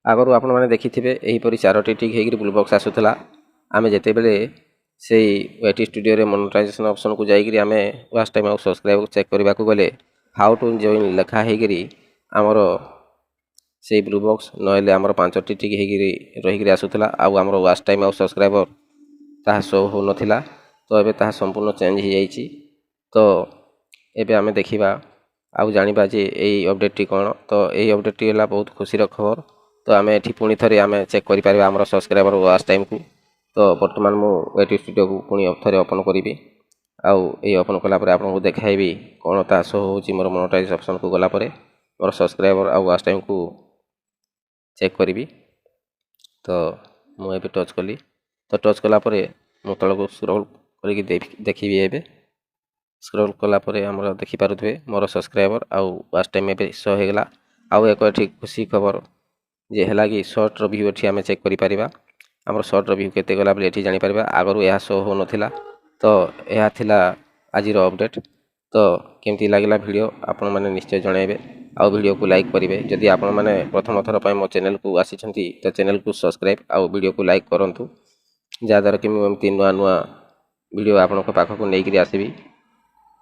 आगु आपण मैंने देखिथे यहीपरी 4टी टिक होकर ब्लू बॉक्स आसूला आम जिते बड़े से YT स्टूडियो मोनेटाइजेशन ऑप्शन को जाइए आम वाच टाइम आउ सब्सक्राइब चेक करने को गले हाउ टू जॉइन लिखाई आमर से ब्लू बॉक्स नहले आमर 5टी टिक रहीकि आसूला आमर वाच टाइम आउ सब्सक्राइबर ताहा शो हो नथिला तो एबे ताहा संपूर्ण चेंज हो जाइए। तो एबे आमे देखिबा आउ जानिबा जे एई अपडेट टी कोन। तो एई अपडेट टी हला बहुत खुशी र खबर। तो आमे एठी पुणी थरे आमे चेक करि पारिबा हमर सब्सक्राइबर वाच टाइम को। तो वर्तमान मु YT स्टूडियो को पुणी थरे ओपन करिबी आउ एई ओपन कला परे आपन को देखाइबी कोन ता शो होची मोर मोनेटाइज ऑप्शन को गला परे मोर सब्सक्राइबर आउ वाच टाइम को चेक करिबी। तो मु एबे टच कली तो टच कला परे मु तळको स्क्रॉल करिकि देखिबी एबे स्क्रॉल कला परे हमर देखि पारुथबे मोर सब्सक्राइबर आउ वाच टाइम एबे शो हेगला। आउ एक ठीक खुशी खबर जे हला कि शॉर्ट रिव्यू एठी आमे चेक करि परिबा हमर शॉर्ट रिव्यू केते गला बले एठी जानि परिबा आगरु यहा शो हो नथिला। तो यहा थिला आजिर अपडेट। तो केमती लागिला वीडियो आपण माने निश्चय जणाइबे आउ वीडियो को लाइक करिवे जदि आपण माने प्रथम थर पय मो चैनल को आसीछंती तो चैनल को सब्सक्राइब आउ वीडियो को लाइक करंतु जा द्वारा कि मु एमती नुआ नुआ वीडियो आपण को पाखो को नेइकरि आसीबी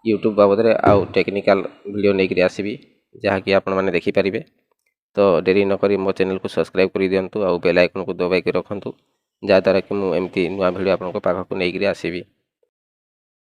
यूट्यूब बाबद रे आउ टेक्निकल वीडियो नेइकरि आसीबी जहा कि आपण माने देखि परिबे। तो डेरी न करी मो चैनल को सब्सक्राइब कर दियंतु आउ बेल आइकन को दबाई के रखंतु जा द्वारा कि मु एमती नुआ वीडियो आपण को पाखो को नेइकरि आसीबी।